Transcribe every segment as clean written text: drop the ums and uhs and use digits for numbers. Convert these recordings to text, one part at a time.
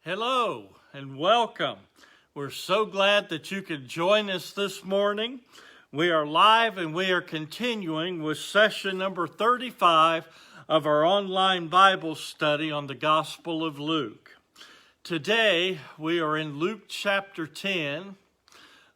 Hello and welcome. We're so glad that you could join us this morning. We are live and we are continuing with session number 35 of our online Bible study on the Gospel of Luke. Today we are in Luke chapter 10.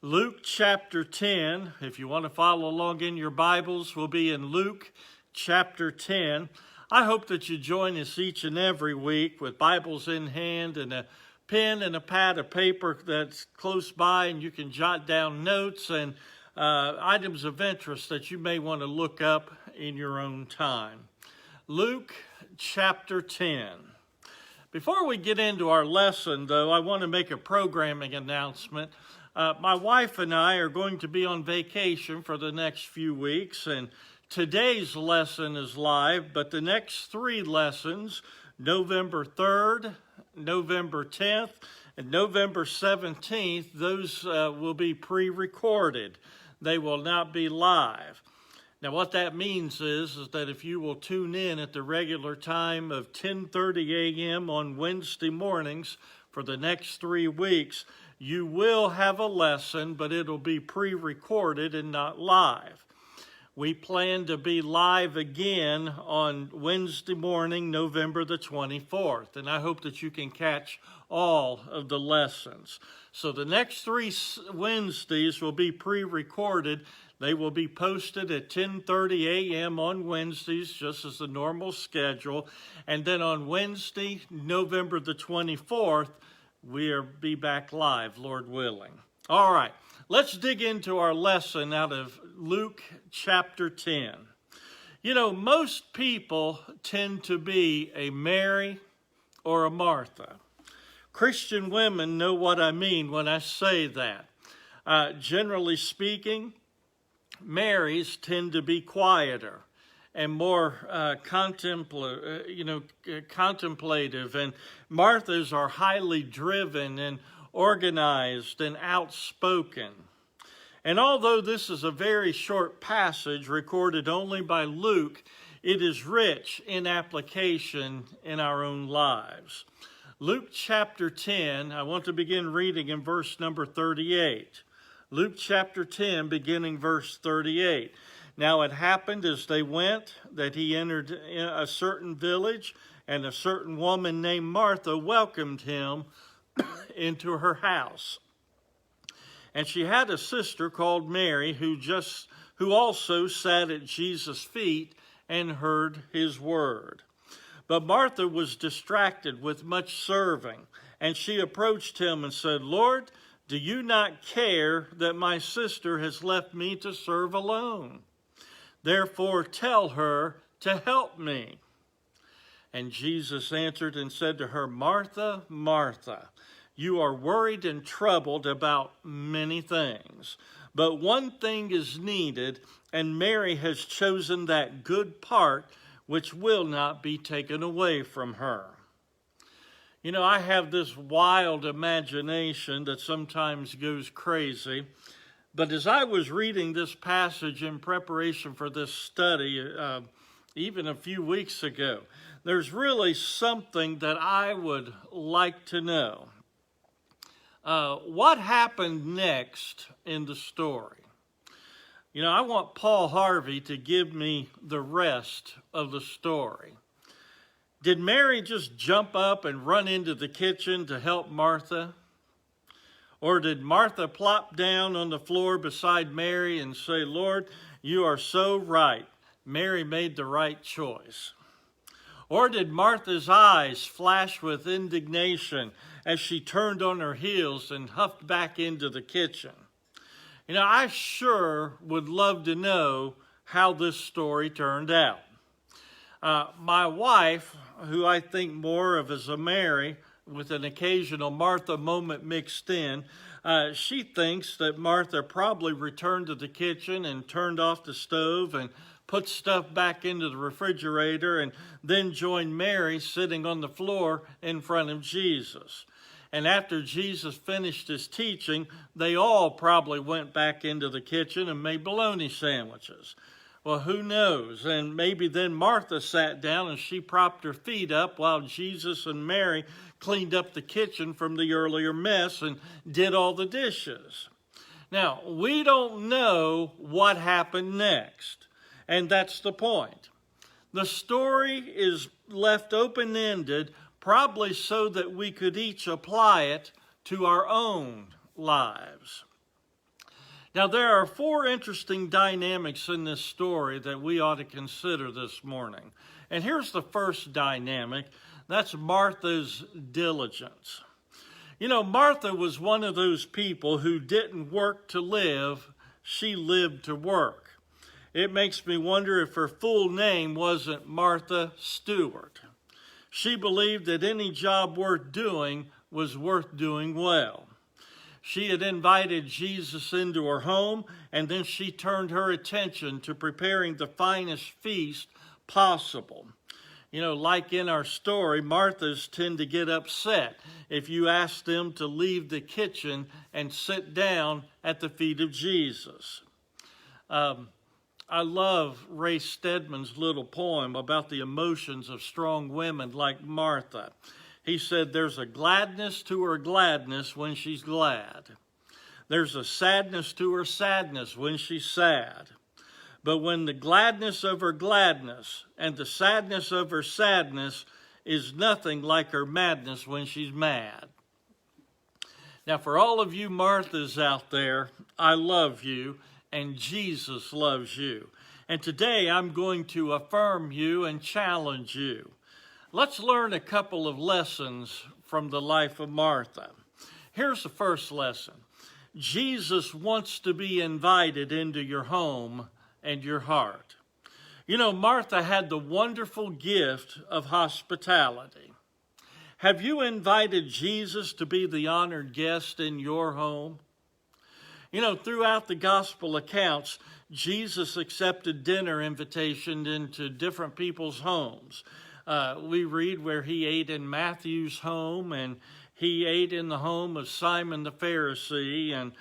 Luke chapter 10, if you want to follow along in your Bibles, will be in Luke chapter 10. I hope that you join us each and every week with Bibles in hand and a pen and a pad of paper that's close by, and you can jot down notes and items of interest that you may want to look up in your own time. Luke chapter 10. Before we get into our lesson, though, I want to make a programming announcement. My wife and I are going to be on vacation for the next few weeks, and today's lesson is live, but the next three lessons, November 3rd, November 10th, and November 17th, those will be pre-recorded. They will not be live. Now, what that means is that if you will tune in at the regular time of 10:30 a.m. on Wednesday mornings for the next 3 weeks, you will have a lesson, but it'll be pre-recorded and not live. We plan to be live again on Wednesday morning, November the 24th, and I hope that you can catch all of the lessons. So the next 3 Wednesdays will be pre-recorded. They will be posted at 10:30 a.m. on Wednesdays, just as the normal schedule. And then on Wednesday, November the 24th, we'll be back live, Lord willing. All right, let's dig into our lesson out of Luke chapter 10. You know, most people tend to be a Mary or a Martha. Christian women know what I mean when I say that. Generally speaking, Marys tend to be quieter and more contemplative, and Marthas are highly driven and organized and outspoken. And although this is a very short passage recorded only by Luke, it is rich in application in our own lives. Luke chapter 10, I want to begin reading in verse number 38. Luke chapter 10, beginning verse 38. Now it happened as they went that he entered a certain village, and a certain woman named Martha welcomed him into her house. And she had a sister called Mary who also sat at Jesus' feet and heard his word. But Martha was distracted with much serving, and she approached him and said, "Lord, do you not care that my sister has left me to serve alone? Therefore tell her to help me." And Jesus answered and said to her, "Martha, Martha, you are worried and troubled about many things, but one thing is needed, and Mary has chosen that good part which will not be taken away from her." You know, I have this wild imagination that sometimes goes crazy, but as I was reading this passage in preparation for this study, even a few weeks ago, there's really something that I would like to know. What happened next in the story? You know, I want Paul Harvey to give me the rest of the story. Did Mary just jump up and run into the kitchen to help Martha? Or did Martha plop down on the floor beside Mary and say, "Lord, you are so right. Mary made the right choice"? Or did Martha's eyes flash with indignation as she turned on her heels and huffed back into the kitchen? You know, I sure would love to know how this story turned out. My wife, who I think more of as a Mary with an occasional Martha moment mixed in, she thinks that Martha probably returned to the kitchen and turned off the stove and put stuff back into the refrigerator and then joined Mary sitting on the floor in front of Jesus. And after Jesus finished his teaching, they all probably went back into the kitchen and made bologna sandwiches. Well, who knows? And maybe then Martha sat down and she propped her feet up while Jesus and Mary cleaned up the kitchen from the earlier mess and did all the dishes. Now, we don't know what happened next, and that's the point. The story is left open-ended, probably so that we could each apply it to our own lives. Now, there are 4 interesting dynamics in this story that we ought to consider this morning. And here's the first dynamic. That's Martha's diligence. You know, Martha was one of those people who didn't work to live, she lived to work. It makes me wonder if her full name wasn't Martha Stewart. She believed that any job worth doing was worth doing well. She had invited Jesus into her home, and then she turned her attention to preparing the finest feast possible. You know, like in our story, Marthas tend to get upset if you ask them to leave the kitchen and sit down at the feet of Jesus. I love Ray Stedman's little poem about the emotions of strong women like Martha. He said, there's a gladness to her gladness when she's glad. There's a sadness to her sadness when she's sad. But when the gladness of her gladness and the sadness of her sadness is nothing like her madness when she's mad. Now, for all of you Marthas out there, I love you, and Jesus loves you. And today I'm going to affirm you and challenge you. Let's learn a couple of lessons from the life of Martha. Here's the first lesson. Jesus wants to be invited into your home and your heart. You know, Martha had the wonderful gift of hospitality. Have you invited Jesus to be the honored guest in your home? You know, throughout the gospel accounts, Jesus accepted dinner invitations into different people's homes. We read where he ate in Matthew's home, and he ate in the home of Simon the Pharisee, and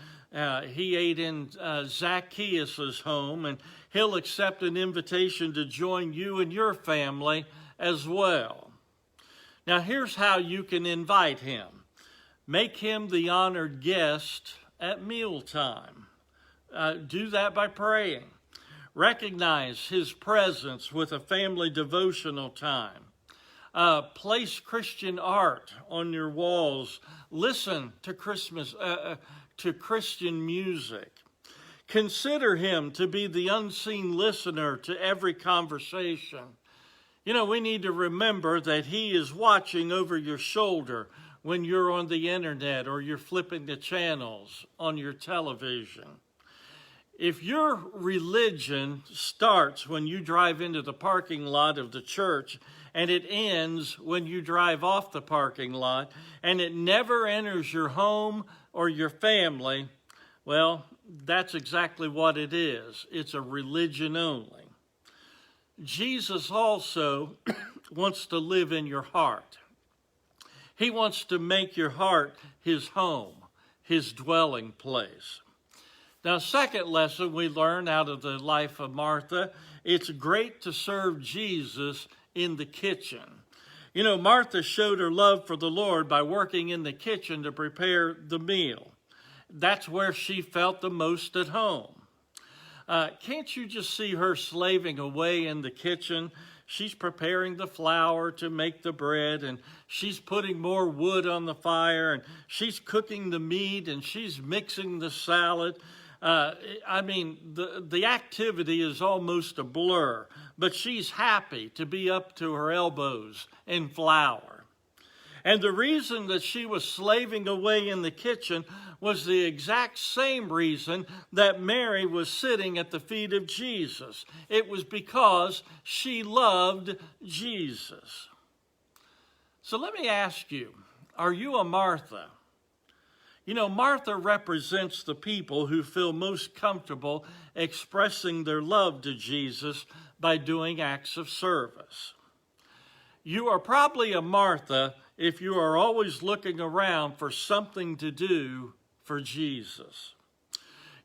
he ate in Zacchaeus' home, and he'll accept an invitation to join you and your family as well. Now, here's how you can invite him. Make him the honored guest at mealtime. Do that by praying. Recognize his presence with a family devotional time. Place Christian art on your walls. Listen to Christian music. Consider him to be the unseen listener to every conversation. You know, we need to remember that he is watching over your shoulder when you're on the internet or you're flipping the channels on your television. If your religion starts when you drive into the parking lot of the church and it ends when you drive off the parking lot and it never enters your home or your family, well, that's exactly what it is. It's a religion only. Jesus also wants to live in your heart. He wants to make your heart his home, his dwelling place. Now, second lesson we learn out of the life of Martha, it's great to serve Jesus in the kitchen. You know, Martha showed her love for the Lord by working in the kitchen to prepare the meal. That's where she felt the most at home. Can't you just see her slaving away in the kitchen? She's preparing the flour to make the bread, and she's putting more wood on the fire, and she's cooking the meat, and she's mixing the salad. The activity is almost a blur, but she's happy to be up to her elbows in flour. And the reason that she was slaving away in the kitchen was the exact same reason that Mary was sitting at the feet of Jesus. It was because she loved Jesus. So let me ask you, are you a Martha? You know, Martha represents the people who feel most comfortable expressing their love to Jesus by doing acts of service. You are probably a Martha if you are always looking around for something to do for Jesus.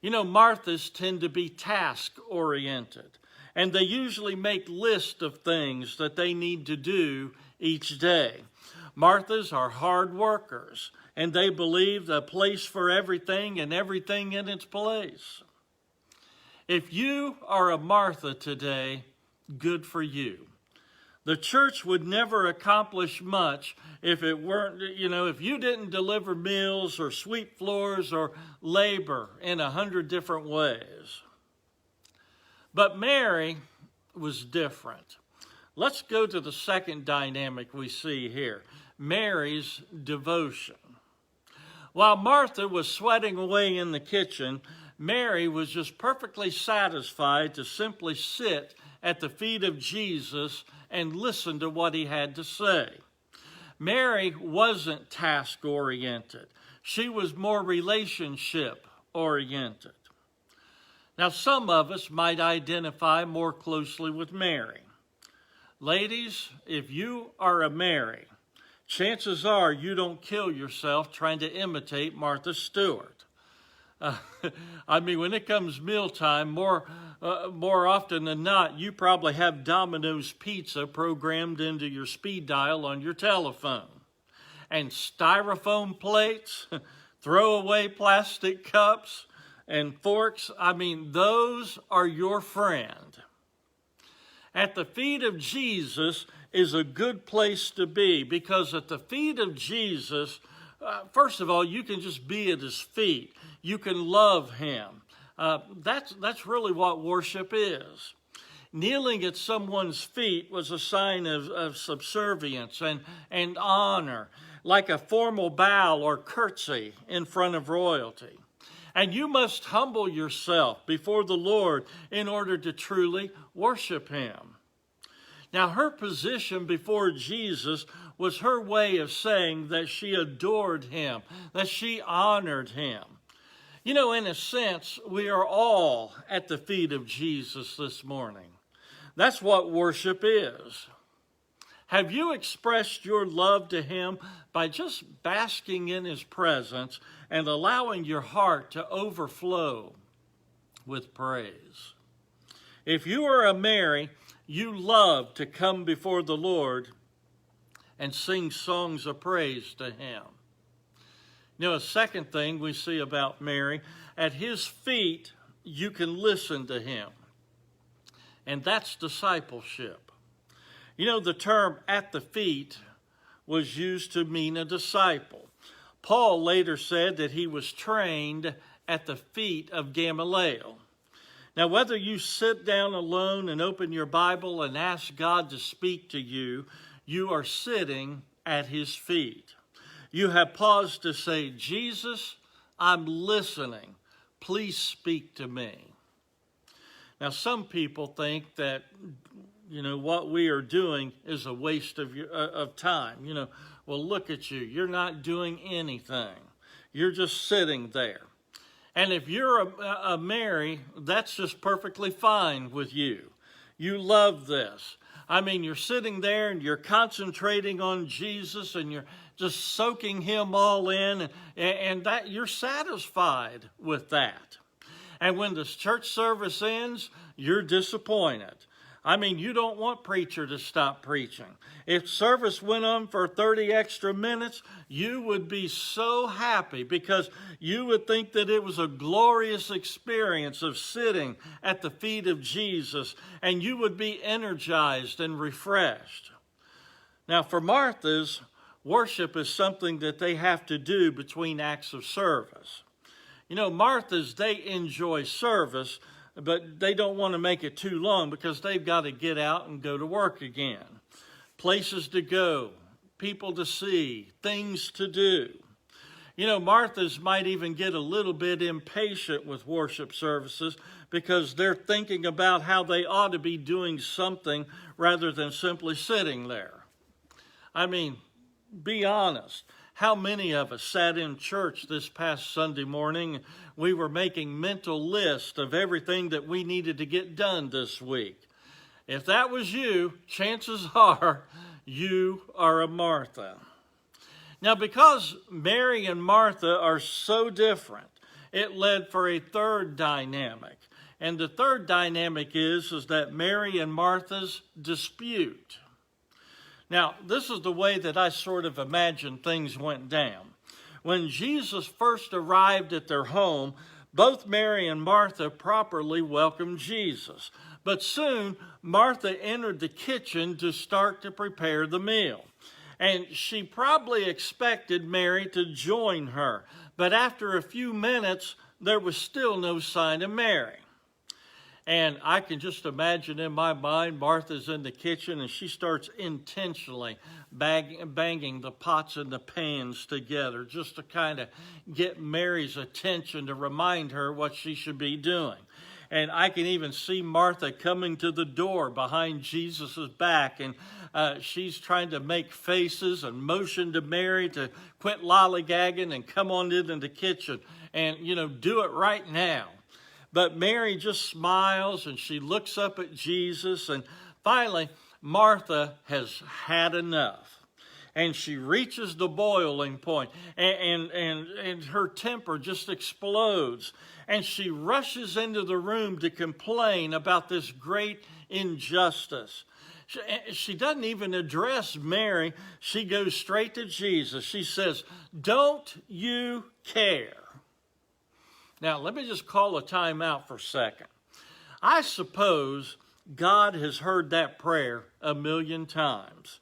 You know, Marthas tend to be task-oriented, and they usually make lists of things that they need to do each day. Marthas are hard workers, and they believe the place for everything and everything in its place. If you are a Martha today, good for you. The church would never accomplish much if it weren't, if you didn't deliver meals or sweep floors or labor in 100 different ways. But Mary was different. Let's go to the second dynamic we see here, Mary's devotion. While Martha was sweating away in the kitchen, Mary was just perfectly satisfied to simply sit at the feet of Jesus and listen to what he had to say. Mary wasn't task-oriented. She was more relationship-oriented. Now, some of us might identify more closely with Mary. Ladies, if you are a Mary, chances are you don't kill yourself trying to imitate Martha Stewart. When it comes mealtime, more often than not, you probably have Domino's Pizza programmed into your speed dial on your telephone. And styrofoam plates, throwaway plastic cups, and forks, those are your friend. At the feet of Jesus is a good place to be, because at the feet of Jesus, first of all, you can just be at his feet. You can love him. That's really what worship is. Kneeling at someone's feet was a sign of subservience and honor, like a formal bow or curtsy in front of royalty. And you must humble yourself before the Lord in order to truly worship him. Now, her position before Jesus was her way of saying that she adored him, that she honored him. In a sense, we are all at the feet of Jesus this morning. That's what worship is. Have you expressed your love to him by just basking in his presence and allowing your heart to overflow with praise? If you are a Mary, you love to come before the Lord and sing songs of praise to him. A second thing we see about Mary, at his feet, you can listen to him. And that's discipleship. The term at the feet was used to mean a disciple. Paul later said that he was trained at the feet of Gamaliel. Now, whether you sit down alone and open your Bible and ask God to speak to you, you are sitting at his feet. You have paused to say, Jesus, I'm listening. Please speak to me. Now, some people think that, what we are doing is a waste of time. Well, look at you. You're not doing anything. You're just sitting there. And if you're a Mary, that's just perfectly fine with you. You love this. You're sitting there and you're concentrating on Jesus and you're just soaking him all in, and that you're satisfied with that. And when this church service ends, you're disappointed. You don't want preacher to stop preaching. If service went on for 30 extra minutes, you would be so happy because you would think that it was a glorious experience of sitting at the feet of Jesus, and you would be energized and refreshed. Now, for Marthas, worship is something that they have to do between acts of service. Marthas, they enjoy service, but they don't want to make it too long because they've got to get out and go to work again. Places to go, people to see, things to do. Marthas might even get a little bit impatient with worship services because they're thinking about how they ought to be doing something rather than simply sitting there. Be honest. How many of us sat in church this past Sunday morning? We were making mental lists of everything that we needed to get done this week. If that was you, chances are you are a Martha. Now, because Mary and Martha are so different, it led for a third dynamic. And the third dynamic is that Mary and Martha's dispute. Now, this is the way that I sort of imagine things went down. When Jesus first arrived at their home, both Mary and Martha properly welcomed Jesus. But soon, Martha entered the kitchen to start to prepare the meal. And she probably expected Mary to join her. But after a few minutes, there was still no sign of Mary. And I can just imagine in my mind, Martha's in the kitchen and she starts intentionally banging the pots and the pans together just to kind of get Mary's attention, to remind her what she should be doing. And I can even see Martha coming to the door behind Jesus' back, and she's trying to make faces and motion to Mary to quit lollygagging and come on in the kitchen and, do it right now. But Mary just smiles and she looks up at Jesus, and finally Martha has had enough. And she reaches the boiling point, and her temper just explodes. And she rushes into the room to complain about this great injustice. She doesn't even address Mary. She goes straight to Jesus. She says, "Don't you care?" Now, let me just call a time out for a second. I suppose God has heard that prayer a million times.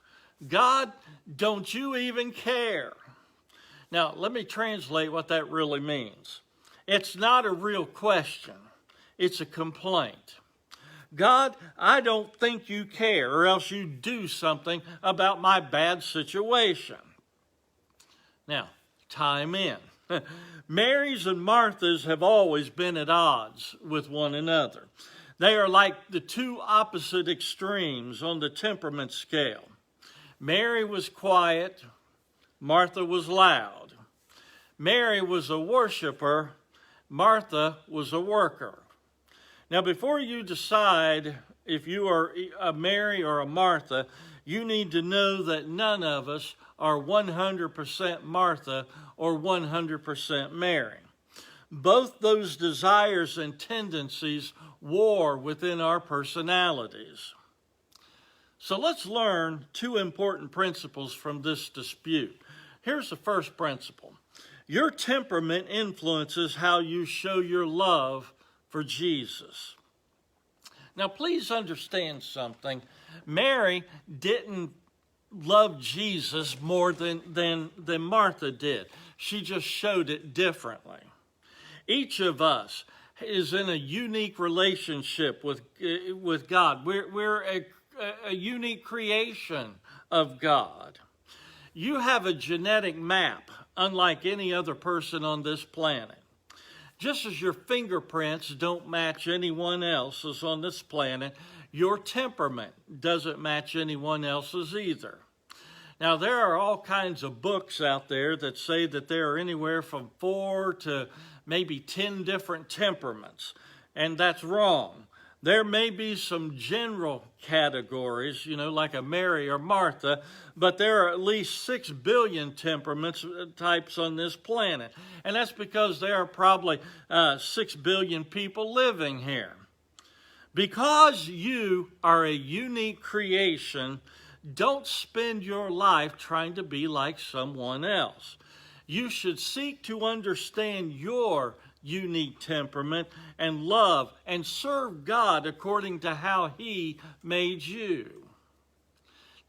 God, don't you even care? Now, let me translate what that really means. It's not a real question. It's a complaint. God, I don't think you care, or else you do something about my bad situation. Now, time in. Mary's and Martha's have always been at odds with one another. They are like the two opposite extremes on the temperament scale. Mary was quiet, Martha was loud. Mary was a worshiper, Martha was a worker. Now, before you decide if you are a Mary or a Martha, you need to know that none of us are 100% Martha or 100% Mary. Both those desires and tendencies war within our personalities. So let's learn two important principles from this dispute. Here's the first principle. Your temperament influences how you show your love for Jesus. Now, please understand something. Mary didn't love Jesus more than Martha did. She just showed it differently. Each of us is in a unique relationship with God. We're a unique creation of God. You have a genetic map unlike any other person on this planet. Just as your fingerprints don't match anyone else's on this planet, your temperament doesn't match anyone else's either. Now, there are all kinds of books out there that say that there are anywhere from 4 to maybe 10 different temperaments, and that's wrong. There may be some general categories, like a Mary or Martha, but there are at least 6 billion temperaments types on this planet. And that's because there are probably 6 billion people living here. Because you are a unique creation, don't spend your life trying to be like someone else. You should seek to understand your unique temperament and love and serve God according to how He made you.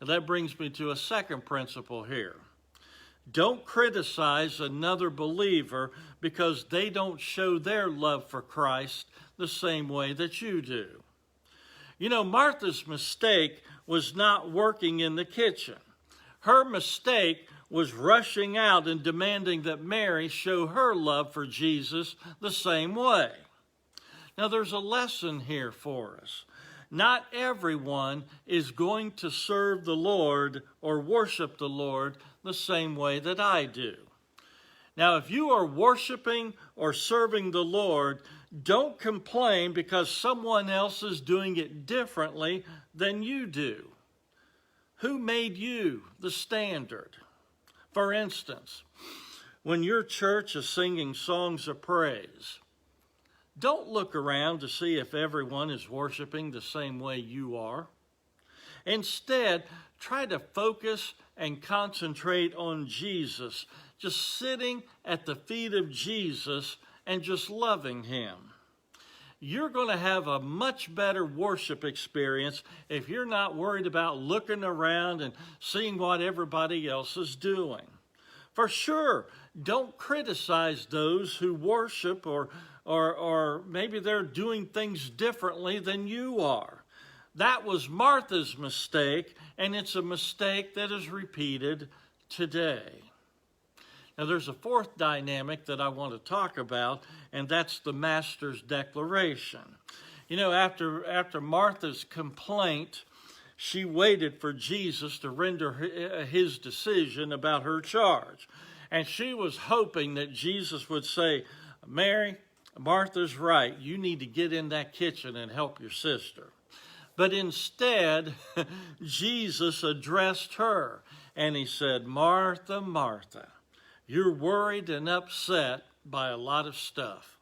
Now that brings me to a second principle here. Don't criticize another believer because they don't show their love for Christ the same way that you do. Martha's mistake was not working in the kitchen. Her mistake was rushing out and demanding that Mary show her love for Jesus the same way. Now, there's a lesson here for us. Not everyone is going to serve the Lord or worship the Lord the same way that I do. Now, if you are worshiping or serving the Lord, don't complain because someone else is doing it differently than you do. Who made you the standard? For instance, when your church is singing songs of praise, Don't look around to see if everyone is worshiping the same way you are. Instead, try to focus and concentrate on Jesus, just sitting at the feet of Jesus and just loving him. You're going to have a much better worship experience if you're not worried about looking around and seeing what everybody else is doing. For sure, don't criticize those who worship or maybe they're doing things differently than you are. That was Martha's mistake, and it's a mistake that is repeated today. Now, there's a fourth dynamic that I want to talk about, and that's the Master's declaration. You know, after Martha's complaint, she waited for Jesus to render his decision about her charge. And she was hoping that Jesus would say, Mary, Martha's right. You need to get in that kitchen and help your sister. But instead, Jesus addressed her, and he said, Martha, Martha, you're worried and upset by a lot of stuff.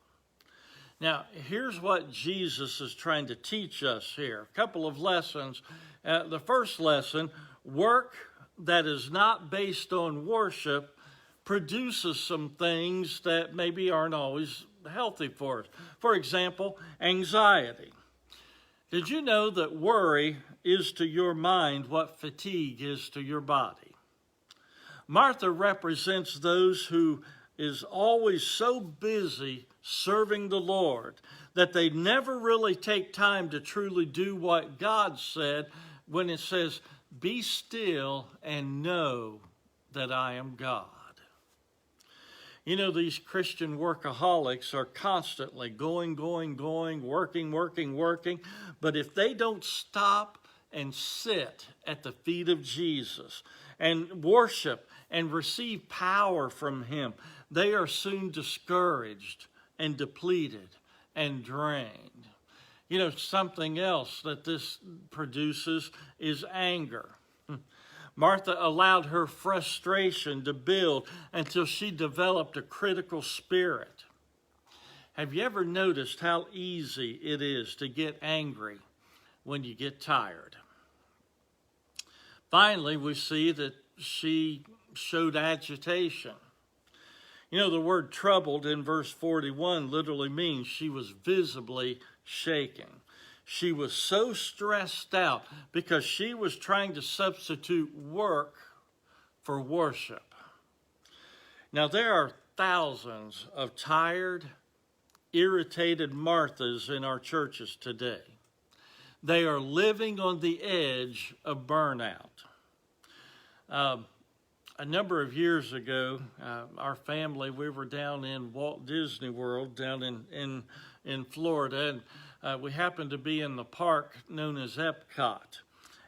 Now, here's what Jesus is trying to teach us here. A couple of lessons. The first lesson, work that is not based on worship produces some things that maybe aren't always healthy for us. For example, anxiety. Did you know that worry is to your mind what fatigue is to your body? Martha represents those who is always so busy serving the Lord that they never really take time to truly do what God said when it says, be still and know that I am God. You know, these Christian workaholics are constantly going, working. But if they don't stop and sit at the feet of Jesus and worship and receive power from him, they are soon discouraged and depleted and drained. You know, something else that this produces is anger. Martha allowed her frustration to build until she developed a critical spirit. Have you ever noticed how easy it is to get angry when you get tired? Finally, we see that she showed agitation. You know, the word troubled in verse 41 literally means she was visibly shaking. She was so stressed out because she was trying to substitute work for worship. Now, there are thousands of tired, irritated Marthas in our churches today. They are living on the edge of burnout. A number of years ago, our family, we were down in Walt Disney World down in Florida, and we happened to be in the park known as Epcot.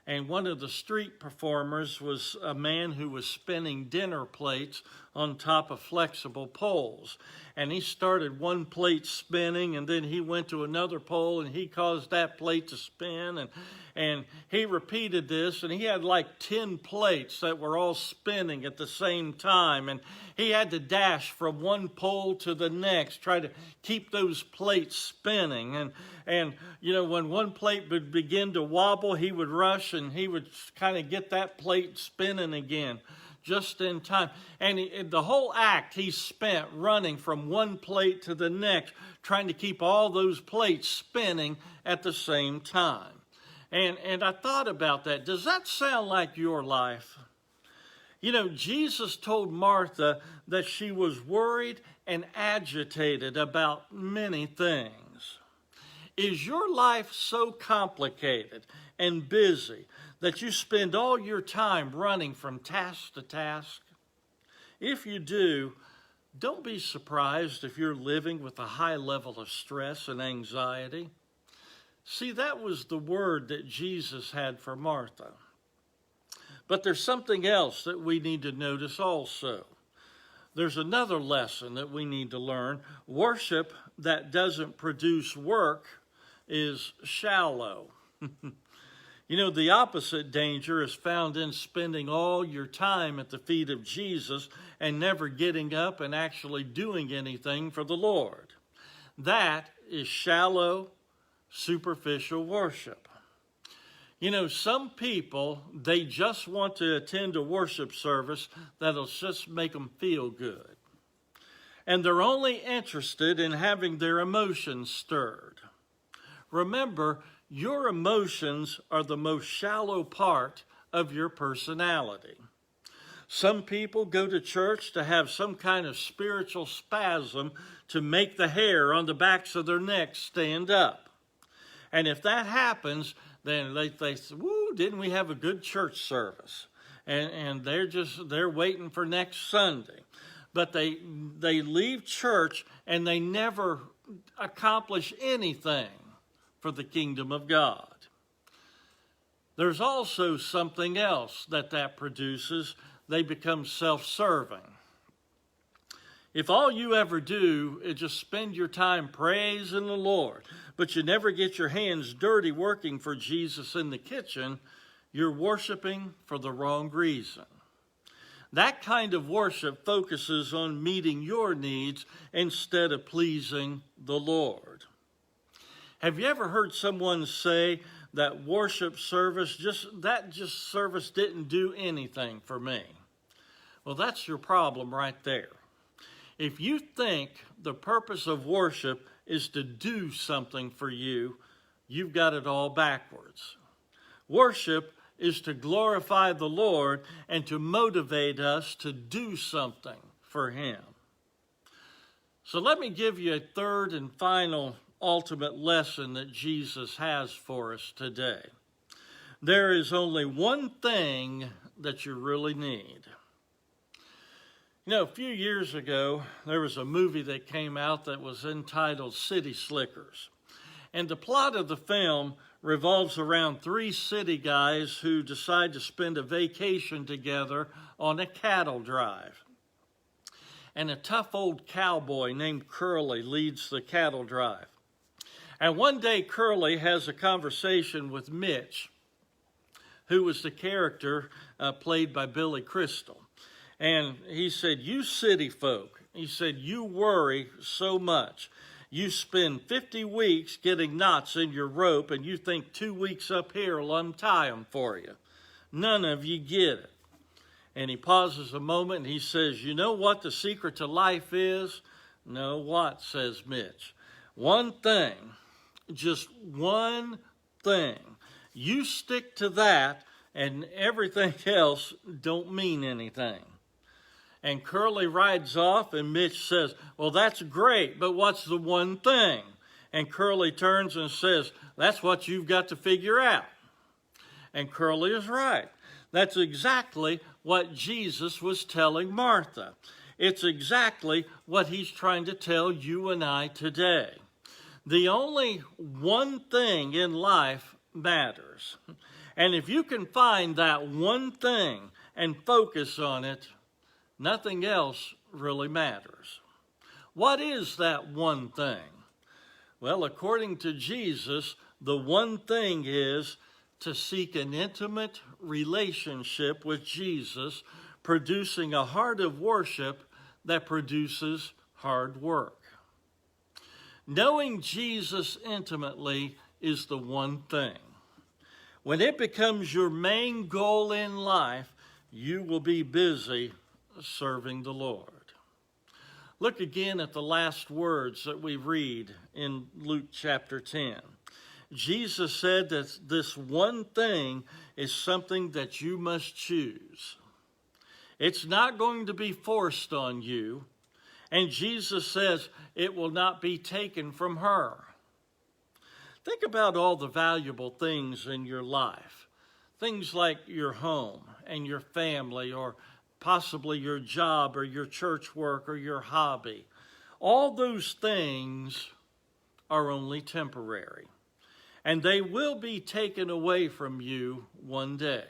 And one of the street performers was a man who was spinning dinner plates on top of flexible poles. And he started one plate spinning, and then he went to another pole, and he caused that plate to spin. And he repeated this, and he had like 10 plates that were all spinning at the same time. And he had to dash from one pole to the next, try to keep those plates spinning. And you know, when one plate would begin to wobble, he would rush and he would kind of get that plate spinning again just in time. And the whole act he spent running from one plate to the next, trying to keep all those plates spinning at the same time. And I thought about that. Does that sound like your life? You know, Jesus told Martha that she was worried and agitated about many things. Is your life so complicated and busy that you spend all your time running from task to task? If you do, don't be surprised if you're living with a high level of stress and anxiety. See, that was the word that Jesus had for Martha. But there's something else that we need to notice also. There's another lesson that we need to learn. Worship that doesn't produce work is shallow. You know, the opposite danger is found in spending all your time at the feet of Jesus and never getting up and actually doing anything for the Lord. That is shallow, superficial worship. You know, some people, they just want to attend a worship service that'll just make them feel good. And they're only interested in having their emotions stirred. Remember, your emotions are the most shallow part of your personality. Some people go to church to have some kind of spiritual spasm to make the hair on the backs of their necks stand up. And if that happens, then they say, woo, didn't we have a good church service? And they're waiting for next Sunday. But they leave church and they never accomplish anything for the kingdom of God. There's also something else that produces. They become self-serving. If all you ever do is just spend your time praising the Lord, but you never get your hands dirty working for Jesus in the kitchen, you're worshiping for the wrong reason. That kind of worship focuses on meeting your needs instead of pleasing the Lord. Have you ever heard someone say that worship service, service didn't do anything for me? Well, that's your problem right there. If you think the purpose of worship is to do something for you, you've got it all backwards. Worship is to glorify the Lord and to motivate us to do something for Him. So let me give you a third and final ultimate lesson that Jesus has for us today. There is only one thing that you really need. You know, a few years ago, there was a movie that came out that was entitled City Slickers. And the plot of the film revolves around three city guys who decide to spend a vacation together on a cattle drive. And a tough old cowboy named Curly leads the cattle drive. And one day Curly has a conversation with Mitch, who was the character played by Billy Crystal. And he said, you city folk, he said, you worry so much. You spend 50 weeks getting knots in your rope, and you think 2 weeks up here will untie them for you. None of you get it. And he pauses a moment, and he says, you know what the secret to life is? No, what, says Mitch. One thing, just one thing. You stick to that, and everything else don't mean anything. And Curly rides off, and Mitch says, well, that's great, but what's the one thing? And Curly turns and says, that's what you've got to figure out. And Curly is right. That's exactly what Jesus was telling Martha. It's exactly what he's trying to tell you and I today. The only one thing in life matters. And if you can find that one thing and focus on it, nothing else really matters. What is that one thing? Well, according to Jesus, the one thing is to seek an intimate relationship with Jesus, producing a heart of worship that produces hard work. Knowing Jesus intimately is the one thing. When it becomes your main goal in life, you will be busy serving the Lord. Look again at the last words that we read in Luke chapter 10. Jesus said that this one thing is something that you must choose. It's not going to be forced on you, and Jesus says it will not be taken from her. Think about all the valuable things in your life. Things like your home and your family, or possibly your job or your church work or your hobby. All those things are only temporary, and they will be taken away from you one day.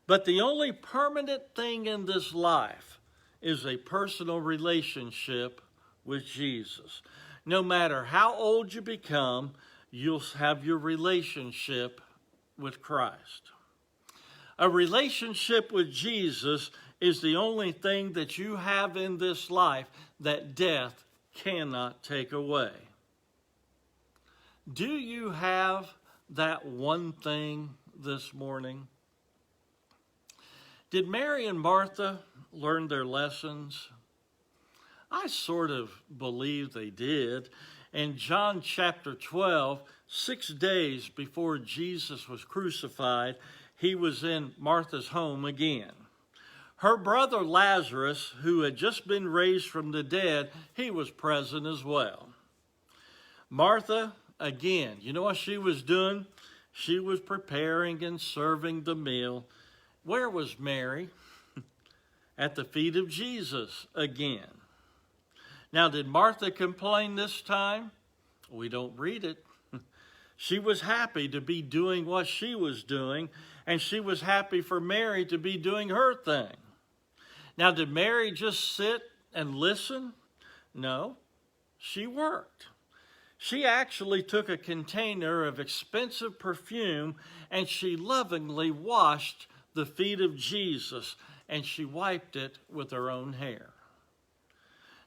But the only permanent thing in this life is a personal relationship with Jesus. No matter how old you become, you'll have your relationship with Christ. A relationship with Jesus is the only thing that you have in this life that death cannot take away. Do you have that one thing this morning? Did Mary and Martha learn their lessons? I sort of believe they did. In John chapter 12, 6 days before Jesus was crucified, he was in Martha's home again. Her brother Lazarus, who had just been raised from the dead, he was present as well. Martha, again, you know what she was doing? She was preparing and serving the meal. Where was Mary? At the feet of Jesus again. Now, did Martha complain this time? We don't read it. She was happy to be doing what she was doing, and she was happy for Mary to be doing her thing. Now, did Mary just sit and listen? No, she worked. She actually took a container of expensive perfume and she lovingly washed the feet of Jesus and she wiped it with her own hair.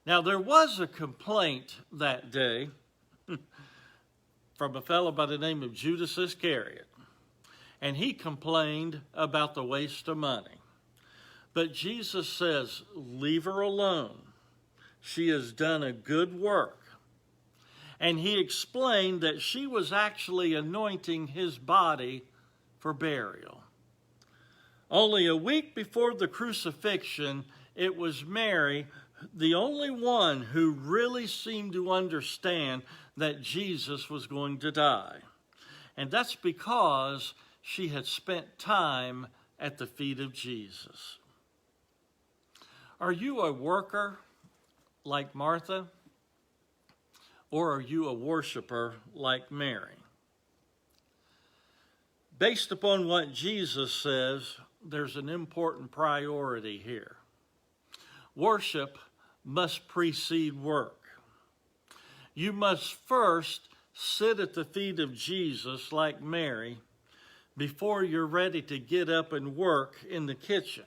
Now, there was a complaint that day from a fellow by the name of Judas Iscariot, and he complained about the waste of money. But Jesus says, leave her alone. She has done a good work. And he explained that she was actually anointing his body for burial. Only a week before the crucifixion, it was Mary, the only one who really seemed to understand that Jesus was going to die. And that's because she had spent time at the feet of Jesus. Are you a worker like Martha? Or are you a worshiper like Mary? Based upon what Jesus says, there's an important priority here. Worship must precede work. You must first sit at the feet of Jesus like Mary before you're ready to get up and work in the kitchen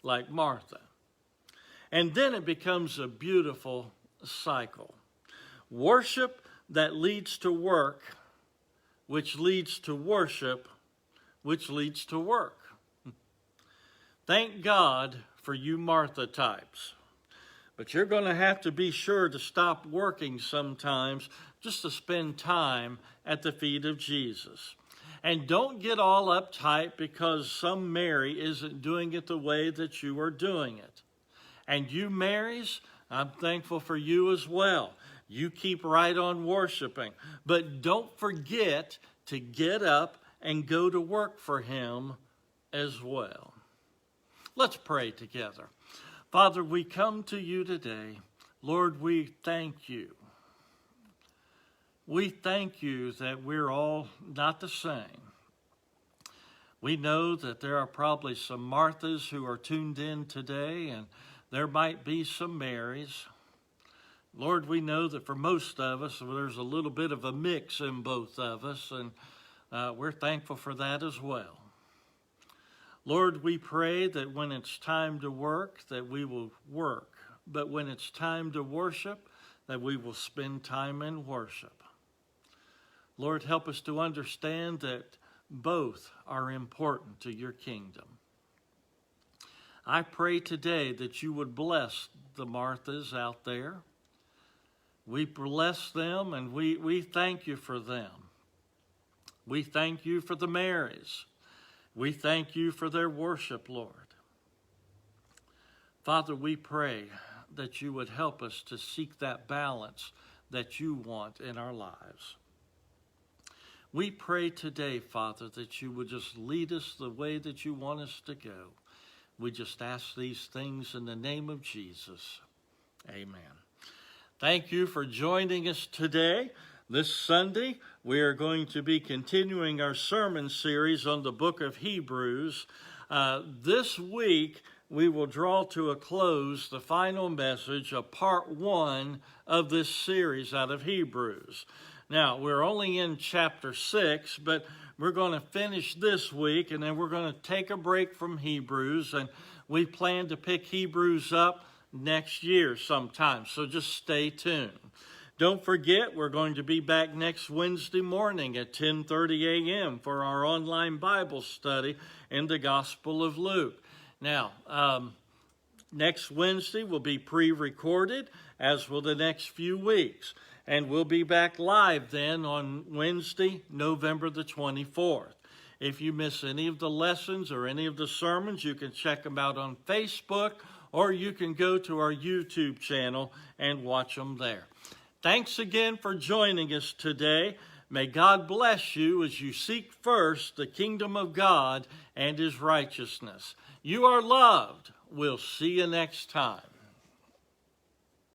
like Martha. And then it becomes a beautiful cycle. Worship that leads to work, which leads to worship, which leads to work. Thank God for you Martha types. But you're going to have to be sure to stop working sometimes just to spend time at the feet of Jesus. And don't get all uptight because some Mary isn't doing it the way that you are doing it. And you Marys, I'm thankful for you as well. You keep right on worshiping. But don't forget to get up and go to work for him as well. Let's pray together. Father, we come to you today. Lord, we thank you. We thank you that we're all not the same. We know that there are probably some Marthas who are tuned in today, and there might be some Marys. Lord, we know that for most of us, there's a little bit of a mix in both of us, and we're thankful for that as well. Lord, we pray that when it's time to work, that we will work. But when it's time to worship, that we will spend time in worship. Lord, help us to understand that both are important to your kingdom. I pray today that you would bless the Marthas out there. We bless them and we thank you for them. We thank you for the Marys. We thank you for their worship, Lord. Father, we pray that you would help us to seek that balance that you want in our lives. We pray today, Father, that you would just lead us the way that you want us to go. We just ask these things in the name of Jesus. Amen. Thank you for joining us today. This Sunday, we are going to be continuing our sermon series on the book of Hebrews. This week, we will draw to a close the final message of part 1 of this series out of Hebrews. Now, we're only in chapter 6, but we're going to finish this week, and then we're going to take a break from Hebrews, and we plan to pick Hebrews up next year sometime, so just stay tuned. Don't forget, we're going to be back next Wednesday morning at 10:30 a.m. for our online Bible study in the Gospel of Luke. Now, next Wednesday will be pre-recorded, as will the next few weeks. And we'll be back live then on Wednesday, November the 24th. If you miss any of the lessons or any of the sermons, you can check them out on Facebook, or you can go to our YouTube channel and watch them there. Thanks again for joining us today. May God bless you as you seek first the kingdom of God and his righteousness. You are loved. We'll see you next time.